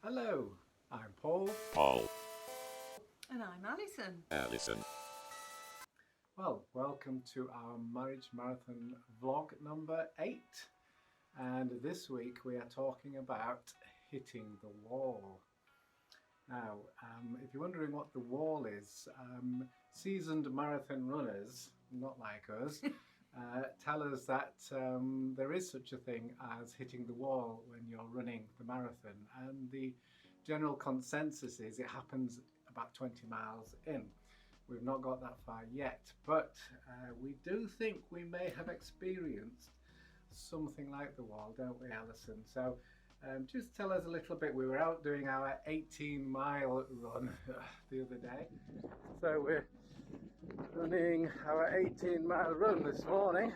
Hello, I'm Paul. Paul. And I'm Alison. Alison. Well, welcome to our Marriage Marathon vlog number 8. And this week we are talking about hitting the wall. Now, if you're wondering what the wall is, seasoned marathon runners, not like us, tell us that there is such a thing as hitting the wall when you're running the marathon, and the general consensus is it happens about 20 miles in. We've not got that far yet, but we do think we may have experienced something like the wall, don't we, Alison? So just tell us a little bit. We were out doing our 18-mile run the other day, so we're running our 18-mile run this morning,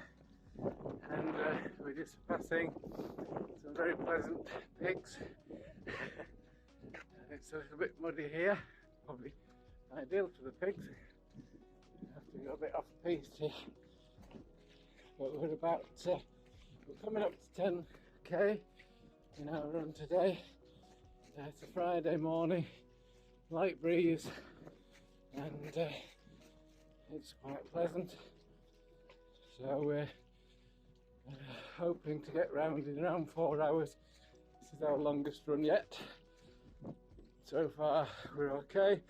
and we're just passing some very pleasant pigs. It's a little bit muddy here, probably ideal for the pigs. Have to go a bit off piste here, but we're coming up to 10k in our run today. It's a Friday morning, light breeze, and it's quite pleasant. So we're hoping to get round in around 4 hours. This is our longest run yet. So far we're okay.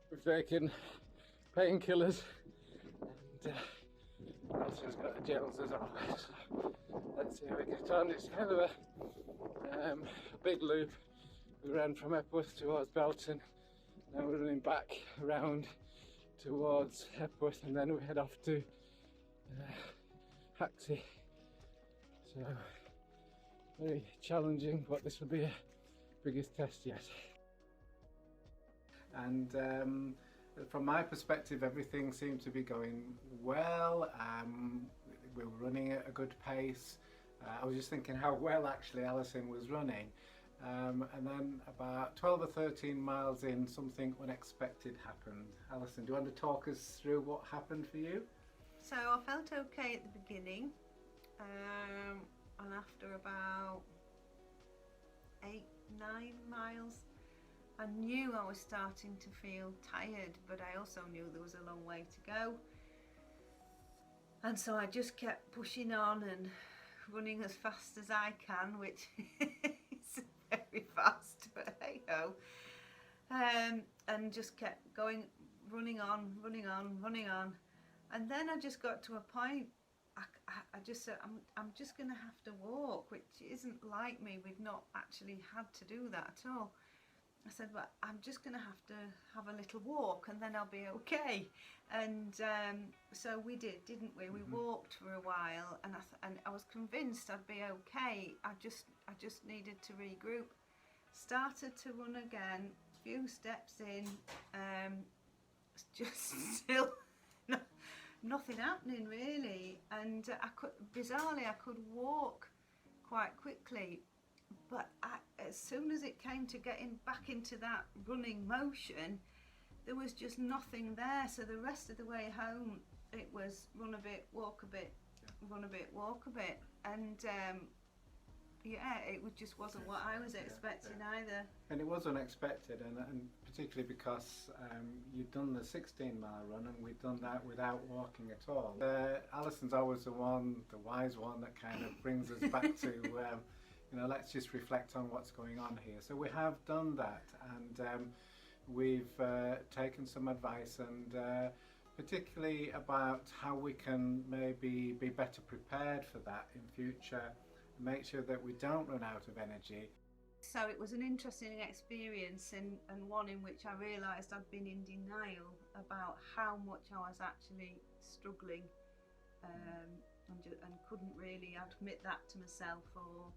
We've taken painkillers, and Alson's got the gels as always. So let's see how we get on. It's kind of a big loop. We ran from Epworth towards Belton, now we're running back around towards Epworth, and then we head off to Haxey. So very challenging, but this will be our biggest test yet. And from my perspective, everything seemed to be going well. We were running at a good pace. I was just thinking how well actually Alison was running. And then about 12 or 13 miles in, something unexpected happened. Alison, do you want to talk us through what happened for you? So I felt okay at the beginning, and after about 8-9 miles, I knew I was starting to feel tired, but I also knew there was a long way to go. And so I just kept pushing on and running as fast as I can, which is very fast, but hey ho. And just kept going, running on. And then I just got to a point, I just said, I'm just going to have to walk, which isn't like me. We've not actually had to do that at all. I said, but I'm just going to have a little walk, and then I'll be okay. And so we did, didn't we? We walked for a while, and I was convinced I'd be okay. I just needed to regroup. Started to run again. Few steps in, just still nothing happening really. And bizarrely, I could walk quite quickly. But as soon as it came to getting back into that running motion, there was just nothing there. So the rest of the way home, it was run a bit, walk a bit, run a bit, walk a bit. And it just wasn't what I was expecting either. And it was unexpected, and particularly because you'd done the 16-mile run, and we'd done that without walking at all. Alison's always the wise one that kind of brings us back to let's just reflect on what's going on here. So we have done that, and we've taken some advice, and particularly about how we can maybe be better prepared for that in future, and make sure that we don't run out of energy. So it was an interesting experience, and one in which I realised I'd been in denial about how much I was actually struggling, and couldn't really admit that to myself or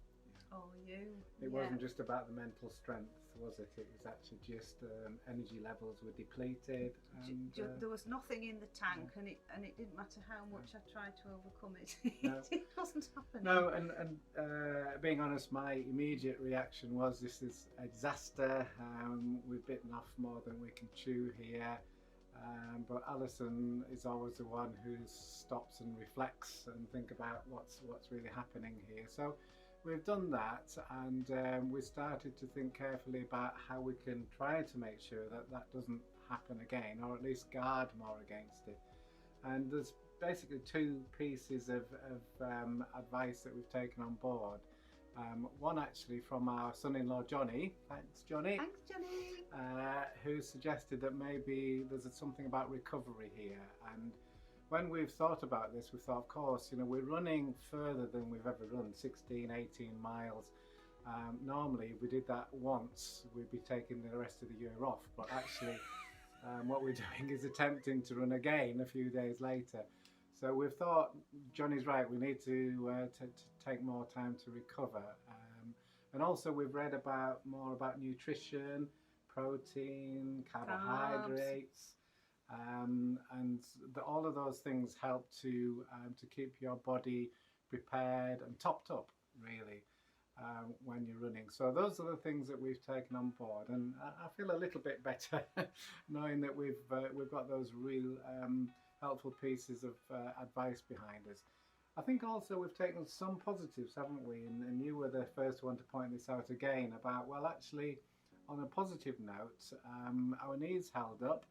you. It wasn't just about the mental strength, was it? It was actually just energy levels were depleted. And, there was nothing in the tank, and it didn't matter how much I tried to overcome it. No. It wasn't happening. No, and being honest, my immediate reaction was, this is a disaster. We've bitten off more than we can chew here. But Alison is always the one who stops and reflects and think about what's really happening here. So we've done that, and we started to think carefully about how we can try to make sure that that doesn't happen again, or at least guard more against it. And there's basically two pieces of advice that we've taken on board. One actually from our son-in-law Johnny. Thanks, Johnny. Thanks, Johnny. Who suggested that maybe there's something about recovery here. And when we've thought about this, we thought, of course, you know, we're running further than we've ever run, 16, 18 miles. Normally, if we did that once, we'd be taking the rest of the year off. But actually, what we're doing is attempting to run again a few days later. So we've thought, Johnny's right, we need to take more time to recover. And also we've read more about nutrition, protein, carbohydrates, and all of those things help to keep your body prepared and topped up, really, when you're running. So those are the things that we've taken on board, and I feel a little bit better knowing that we've got those real helpful pieces of advice behind us. I think also we've taken some positives, haven't we? And you were the first one to point this out again about, well, actually, on a positive note, our knees held up,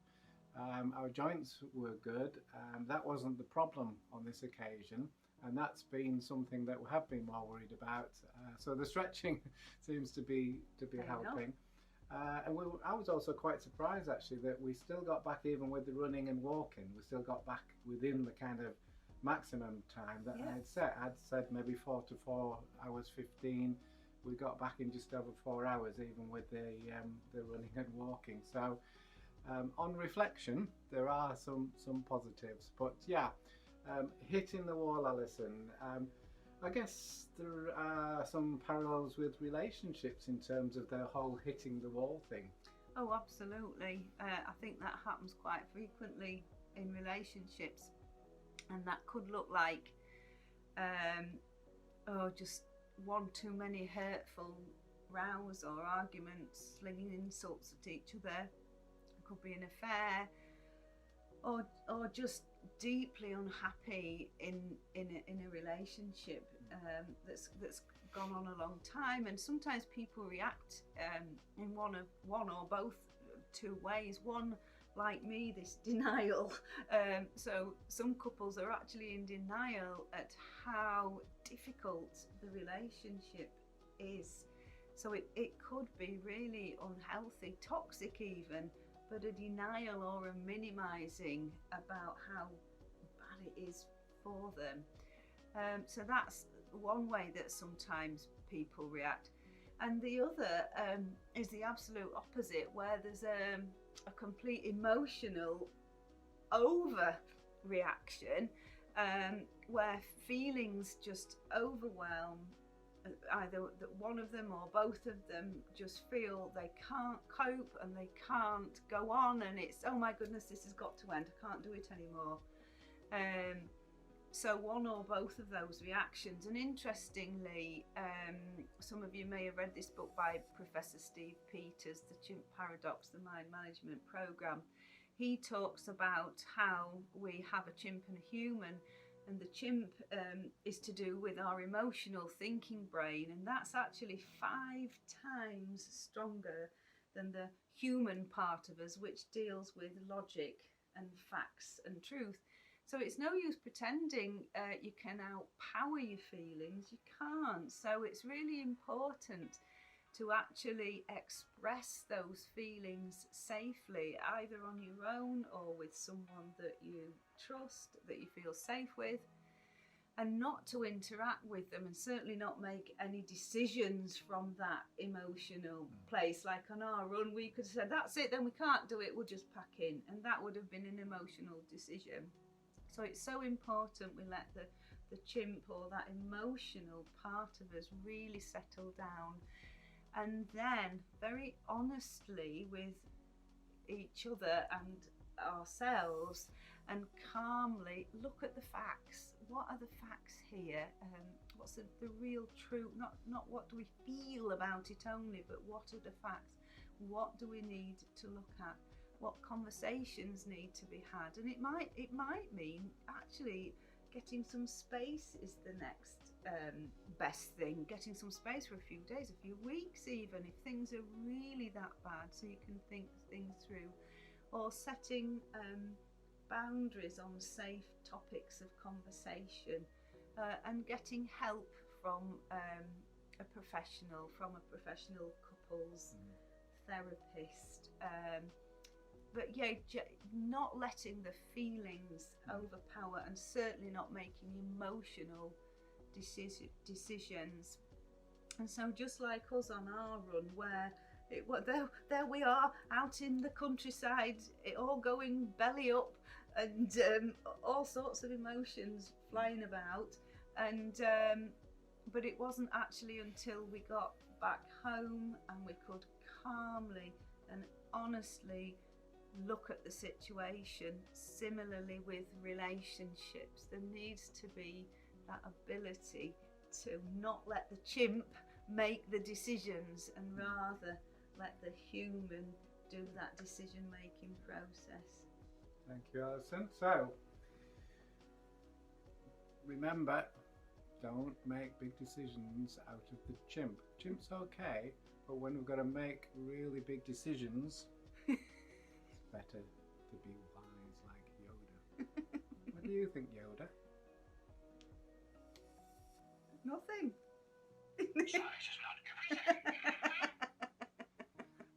our joints were good. That wasn't the problem on this occasion, and that's been something that we have been more worried about. So the stretching seems to be helping. And I was also quite surprised actually that we still got back, even with the running and walking, we still got back within the kind of maximum time that I had set. I'd said maybe 4 to 4 hours 15. We got back in just over 4 hours, even with the running and walking. So on reflection, there are some positives. But yeah, hitting the wall, Alison. I guess there are some parallels with relationships in terms of the whole hitting the wall thing. Oh, absolutely. I think that happens quite frequently in relationships, and that could look like just one too many hurtful rows or arguments, slinging insults at each other. It could be an affair, or just deeply unhappy in a relationship that's gone on a long time. And sometimes people react in one or both two ways. One, like me, this denial. So some couples are actually in denial at how difficult the relationship is. So it could be really unhealthy, toxic even, but a denial or a minimizing about how bad it is for them. So that's one way that sometimes people react. And the other is the absolute opposite, where there's a complete emotional overreaction, where feelings just overwhelm. Either that one of them or both of them just feel they can't cope and they can't go on, and it's, oh my goodness, this has got to end, I can't do it anymore. So one or both of those reactions. And interestingly, some of you may have read this book by Professor Steve Peters, The Chimp Paradox, the Mind Management Program. He talks about how we have a chimp and a human, and the chimp is to do with our emotional thinking brain, and that's actually 5 times stronger than the human part of us, which deals with logic and facts and truth. So it's no use pretending you can outpower your feelings. You can't. So it's really important to actually express those feelings safely, either on your own or with someone that you trust, that you feel safe with, and not to interact with them, and certainly not make any decisions from that emotional place. Like on our run, we could have said, that's it, then we can't do it, we'll just pack in, and that would have been an emotional decision. So it's so important we let the chimp or that emotional part of us really settle down, and then very honestly with each other and ourselves, and calmly look at the facts. What are the facts here? What's the real truth? Not what do we feel about it only, but what are the facts? What do we need to look at? What conversations need to be had? And it might mean actually getting some space is the next best thing. Getting some space for a few days, a few weeks even, if things are really that bad, so you can think things through. Or setting boundaries on safe topics of conversation, and getting help from a professional couples therapist. But yeah, not letting the feelings overpower, and certainly not making emotional decisions. And so just like us on our run, where there we are out in the countryside, it all going belly up, and all sorts of emotions flying about, and but it wasn't actually until we got back home and we could calmly and honestly look at the situation. Similarly with relationships, there needs to be that ability to not let the chimp make the decisions, and rather let the human do that decision making process. Thank you, Alison. So remember, don't make big decisions out of the chimp. Chimp's okay, but when we've got to make really big decisions, it's better to be wise like Yoda. What do you think, Yoda? Nothing. Size is not everything.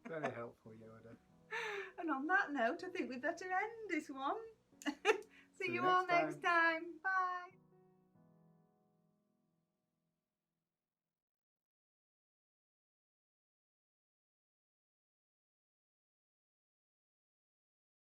Very helpful, Yoda. And on that note, I think we'd better end this one. See See you you all next next time.